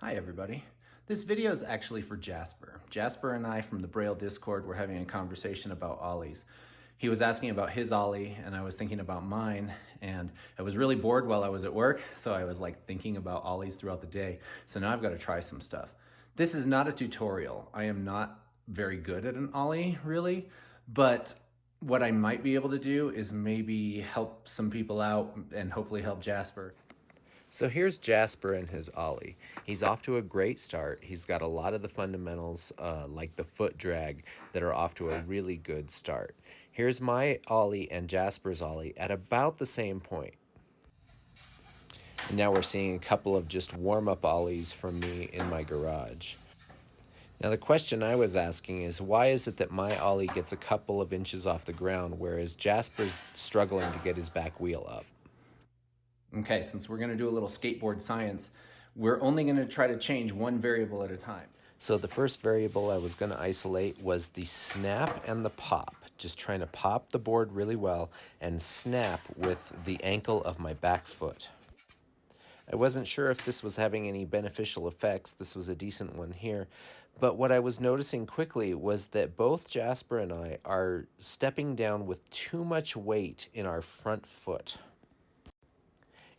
Hi everybody. This video is actually for Jasper. Jasper and I from the Braille Discord were having a conversation about Ollies. He was asking about his Ollie and I was thinking about mine, and I was really bored while I was at work, so I was like thinking about Ollies throughout the day. So now I've got to try some stuff. This is not a tutorial. I am not very good at an Ollie really, but what I might be able to do is maybe help some people out and hopefully help Jasper. So here's Jasper and his Ollie. He's off to a great start. He's got a lot of the fundamentals, like the foot drag, that are off to a really good start. Here's my Ollie and Jasper's Ollie at about the same point. And now we're seeing a couple of just warm-up Ollies from me in my garage. Now the question I was asking is, why is it that my Ollie gets a couple of inches off the ground, whereas Jasper's struggling to get his back wheel up? Okay, since we're gonna do a little skateboard science, we're only gonna try to change one variable at a time. So the first variable I was gonna isolate was the snap and the pop. Just trying to pop the board really well and snap with the ankle of my back foot. I wasn't sure if this was having any beneficial effects. This was a decent one here. But what I was noticing quickly was that both Jasper and I are stepping down with too much weight in our front foot.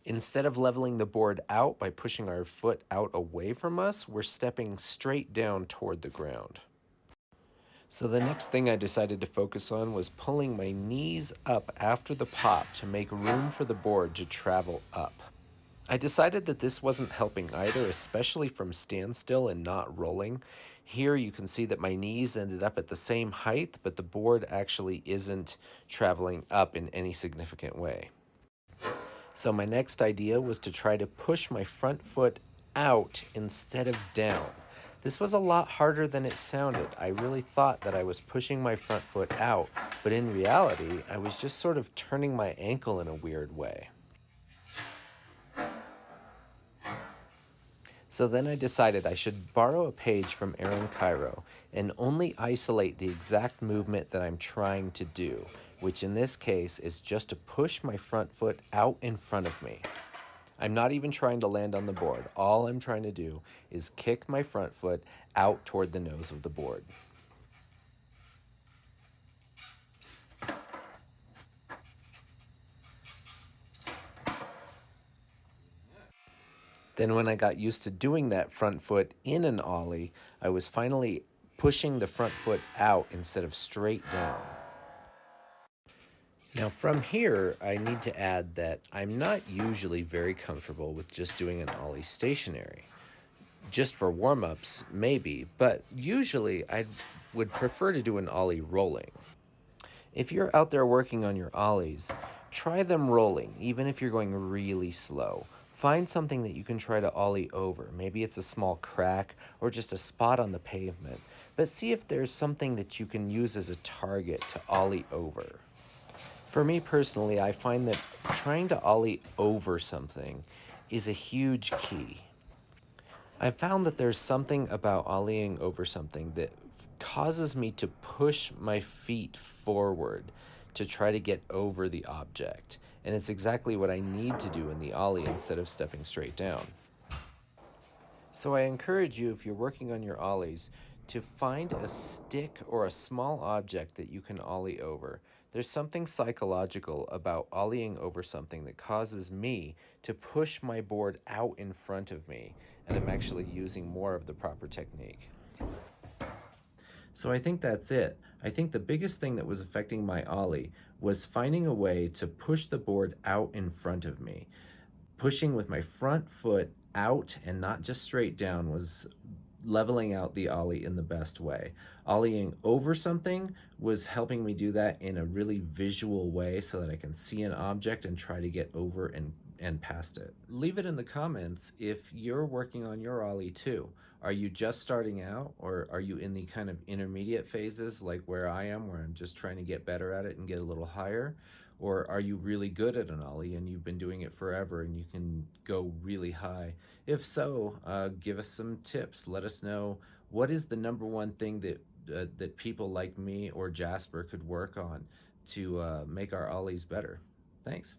Instead of leveling the board out by pushing our foot out away from us, we're stepping straight down toward the ground. So the next thing I decided to focus on was pulling my knees up after the pop to make room for the board to travel up. I decided that this wasn't helping either, especially from standstill and not rolling. Here you can see that my knees ended up at the same height, but the board actually isn't traveling up in any significant way. So my next idea was to try to push my front foot out instead of down. This was a lot harder than it sounded. I really thought that I was pushing my front foot out, but in reality, I was just sort of turning my ankle in a weird way. So then I decided I should borrow a page from Aaron Cairo and only isolate the exact movement that I'm trying to do, which in this case is just to push my front foot out in front of me. I'm not even trying to land on the board. All I'm trying to do is kick my front foot out toward the nose of the board. Then when I got used to doing that front foot in an ollie, I was finally pushing the front foot out instead of straight down. Now from here, I need to add that I'm not usually very comfortable with just doing an ollie stationary. Just for warm-ups, maybe, but usually I would prefer to do an ollie rolling. If you're out there working on your ollies, try them rolling, even if you're going really slow. Find something that you can try to ollie over. Maybe it's a small crack or just a spot on the pavement, but see if there's something that you can use as a target to ollie over. For me personally, I find that trying to ollie over something is a huge key. I found that there's something about ollieing over something that causes me to push my feet forward to try to get over the object. And it's exactly what I need to do in the ollie instead of stepping straight down. So I encourage you, if you're working on your ollies, to find a stick or a small object that you can ollie over. There's something psychological about ollieing over something that causes me to push my board out in front of me, and I'm actually using more of the proper technique. So I think that's it. I think the biggest thing that was affecting my ollie was finding a way to push the board out in front of me. Pushing with my front foot out and not just straight down was leveling out the ollie in the best way. Ollieing over something was helping me do that in a really visual way so that I can see an object and try to get over and past it. Leave it in the comments if you're working on your ollie too. Are you just starting out, or are you in the kind of intermediate phases like where I am, where I'm just trying to get better at it and get a little higher? Or are you really good at an ollie and you've been doing it forever and you can go really high? If so, give us some tips. Let us know, what is the number one thing that people like me or Jasper could work on to make our ollies better. Thanks.